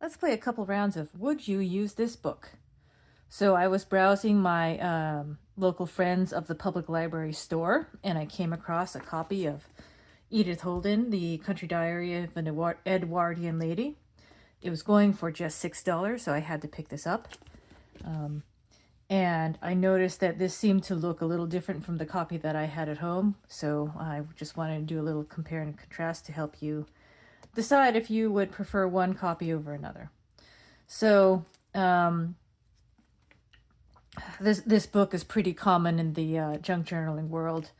Let's play a couple rounds of Would You Use This Book? So I was browsing my local Friends of the Public Library store, and I came across a copy of Edith Holden, The Country Diary of an Edwardian Lady. It was going for just $6, so I had to pick this up. And I noticed that this seemed to look a little different from the copy that I had at home, so I just wanted to do a little compare and contrast to help you decide if you would prefer one copy over another. So this book is pretty common in the junk journaling world,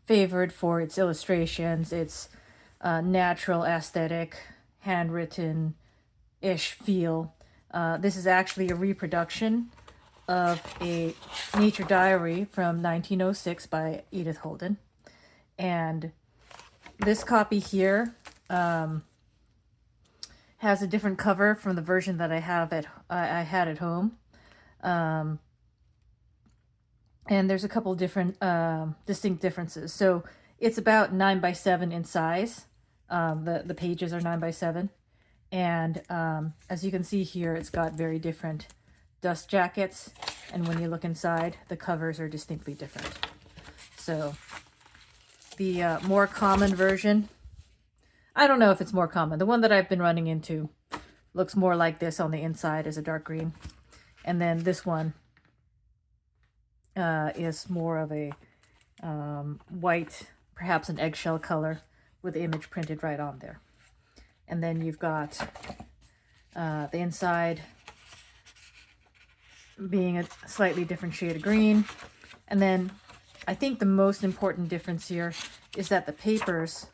favored for its illustrations, its natural aesthetic, handwritten-ish feel. This is actually a reproduction of a nature diary from 1906 by Edith Holden. And this copy here has a different cover from the version that I had at home. And there's a couple different distinct differences. So it's about 9 by 7 in size. The pages are 9 by 7. And as you can see here, it's got very different dust jackets. And when you look inside, the covers are distinctly different. So the more common version, I don't know if it's more common. The one that I've been running into looks more like this on the inside as a dark green. And then this one is more of a white, perhaps an eggshell color with the image printed right on there. And then you've got the inside being a slightly different shade of green. And then I think the most important difference here is that the papers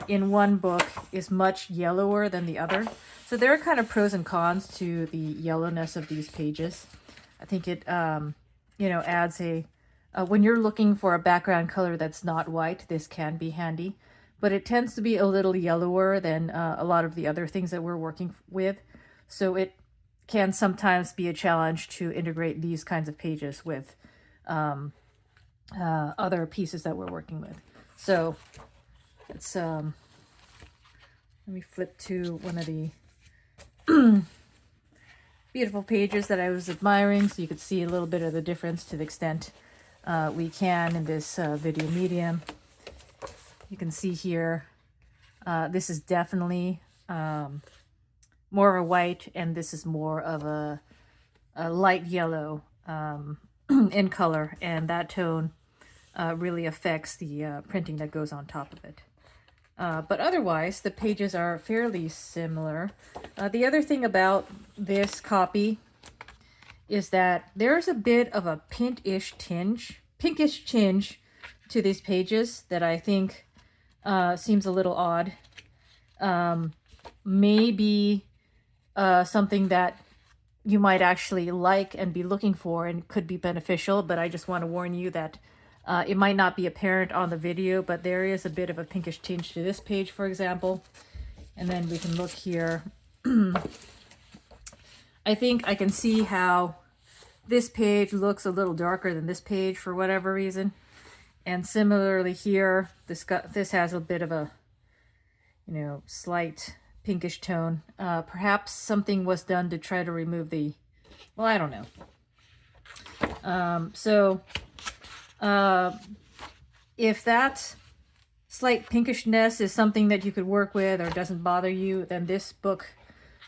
in one book is much yellower than the other. So there are kind of pros and cons to the yellowness of these pages. I think it, adds when you're looking for a background color that's not white, this can be handy. But it tends to be a little yellower than a lot of the other things that we're working with. So it can sometimes be a challenge to integrate these kinds of pages with other pieces that we're working with. So let's let me flip to one of the beautiful pages that I was admiring, so you could see a little bit of the difference to the extent we can in this video medium. You can see here, this is definitely more of a white, and this is more of a light yellow in color, and that tone really affects the printing that goes on top of it. But otherwise, the pages are fairly similar. The other thing about this copy is that there's a bit of a pinkish tinge to these pages that I think seems a little odd. Maybe something that you might actually like and be looking for and could be beneficial, but I just want to warn you that it might not be apparent on the video, but there is a bit of a pinkish tinge to this page, for example. And then we can look here. I think I can see how this page looks a little darker than this page for whatever reason. And similarly here, this has a bit of a, slight pinkish tone. Perhaps something was done to try to remove the, well, I don't know. If that slight pinkishness is something that you could work with or doesn't bother you, then this book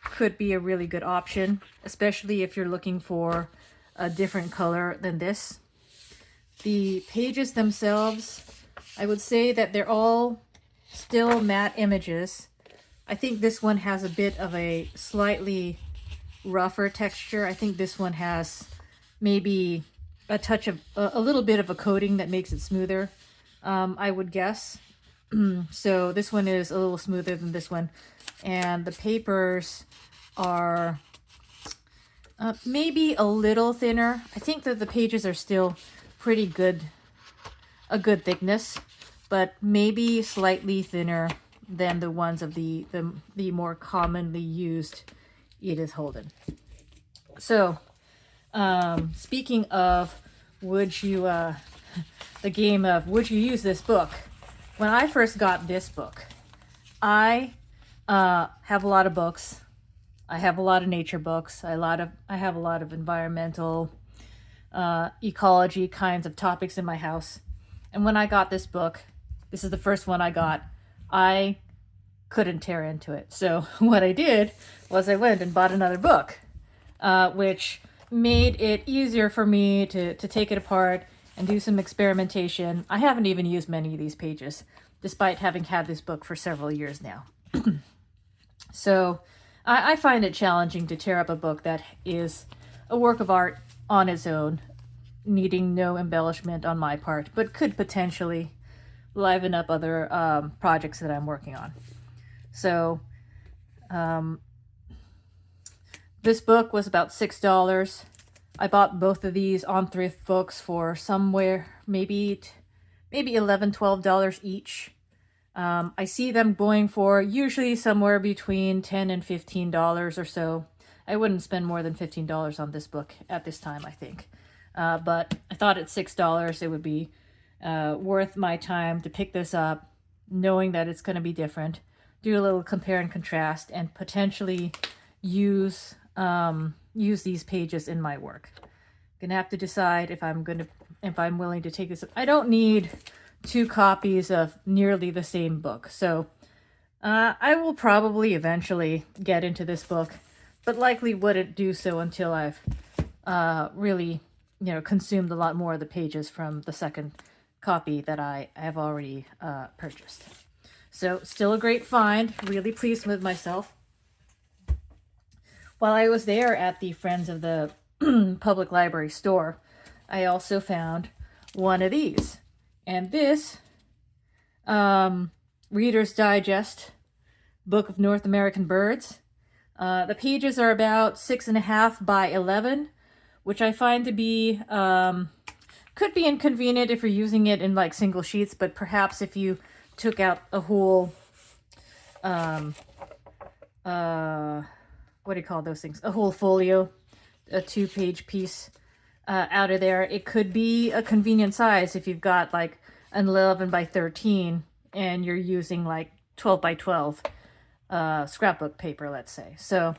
could be a really good option, especially if you're looking for a different color than this. The pages themselves, I would say that they're all still matte images. I think this one has a bit of a slightly rougher texture. I think this one has maybe a touch of a little bit of a coating that makes it smoother, I would guess. So this one is a little smoother than this one, and the papers are maybe a little thinner. I think that the pages are still pretty good, a good thickness, but maybe slightly thinner than the ones of the more commonly used Edith Holden. So speaking of would you, the game of would you use this book? When I first got this book, I have a lot of books. I have a lot of nature books. I have a lot of environmental, ecology kinds of topics in my house. And when I got this book, this is the first one I got, I couldn't tear into it. So what I did was I went and bought another book, which made it easier for me to take it apart and do some experimentation. I haven't even used many of these pages, despite having had this book for several years now. So I find it challenging to tear up a book that is a work of art on its own, needing no embellishment on my part, but could potentially liven up other projects that I'm working on. So this book was about $6. I bought both of these on Thrift Books for somewhere maybe $11, $12 each. I see them going for usually somewhere between $10 and $15 or so. I wouldn't spend more than $15 on this book at this time, I think. But I thought at $6 it would be worth my time to pick this up, knowing that it's going to be different, do a little compare and contrast, and potentially use these pages in my work. Gonna have to decide if I'm willing to take this. I don't need 2 copies of nearly the same book, so I will probably eventually get into this book, but likely wouldn't do so until I've really, consumed a lot more of the pages from the second copy that I have already purchased. So still a great find. Really pleased with myself. While I was there at the Friends of the Public Library store, I also found one of these. And this Reader's Digest Book of North American Birds. The pages are about 6.5 by 11, which I find to be, could be inconvenient if you're using it in like single sheets, but perhaps if you took out a whole, what do you call those things? A whole folio, a 2-page piece out of there. It could be a convenient size if you've got like an 11 by 13 and you're using like 12 by 12 scrapbook paper, let's say. So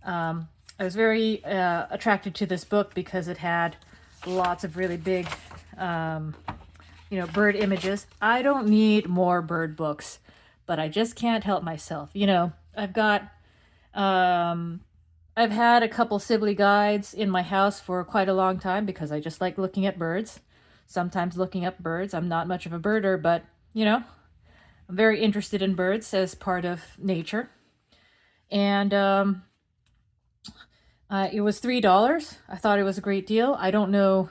I was very attracted to this book because it had lots of really big, bird images. I don't need more bird books, but I just can't help myself. I've had a couple Sibley guides in my house for quite a long time because I just like looking at birds. Sometimes looking up birds. I'm not much of a birder, but, I'm very interested in birds as part of nature. And it was $3. I thought it was a great deal. I don't know.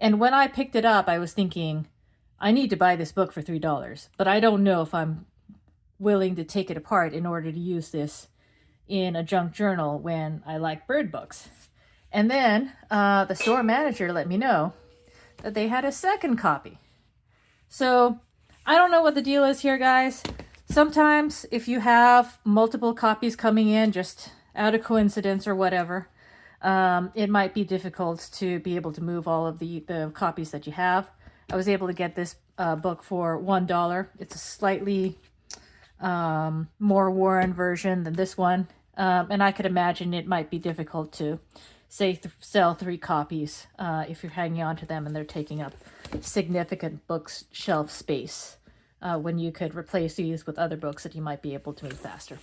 And when I picked it up, I was thinking, I need to buy this book for $3, but I don't know if I'm willing to take it apart in order to use this in a junk journal when I like bird books. And then the store manager let me know that they had a second copy. So I don't know what the deal is here, guys. Sometimes if you have multiple copies coming in just out of coincidence or whatever, it might be difficult to be able to move all of the copies that you have. I was able to get this book for $1. It's a slightly more worn version than this one. And I could imagine it might be difficult to, say, sell 3 copies if you're hanging on to them and they're taking up significant bookshelf space when you could replace these with other books that you might be able to move faster.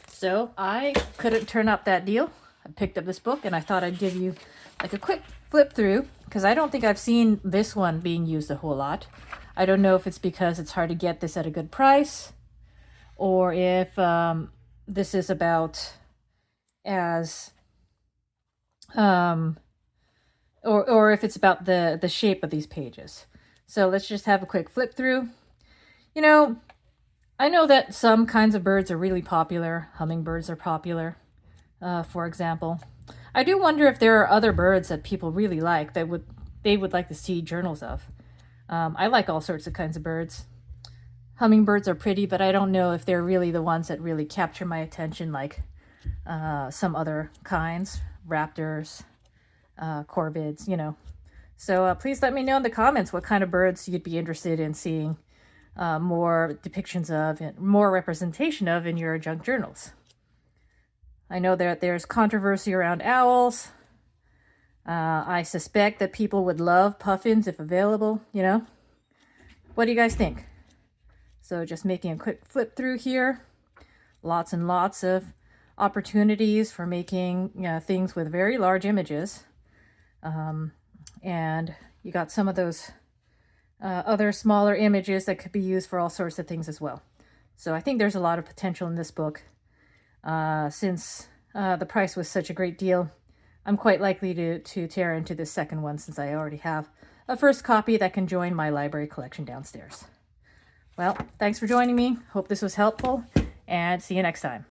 So I couldn't turn up that deal. I picked up this book and I thought I'd give you like a quick flip through because I don't think I've seen this one being used a whole lot. I don't know if it's because it's hard to get this at a good price or if this is about as or if it's about the shape of these pages. So let's just have a quick flip through. I know that some kinds of birds are really popular. Hummingbirds are popular, for example. I do wonder if there are other birds that people really like that they would like to see journals of. I like all sorts of kinds of birds. Hummingbirds are pretty, but I don't know if they're really the ones that really capture my attention like some other kinds, raptors, corvids, So please let me know in the comments what kind of birds you'd be interested in seeing more depictions of and more representation of in your junk journals. I know that there's controversy around owls. I suspect that people would love puffins if available, you know? What do you guys think? So just making a quick flip through here. Lots and lots of opportunities for making things with very large images. And you got some of those other smaller images that could be used for all sorts of things as well. So I think there's a lot of potential in this book. Since the price was such a great deal, I'm quite likely to tear into the second one, since I already have a first copy that can join my library collection downstairs. Well, thanks for joining me. Hope this was helpful, and see you next time.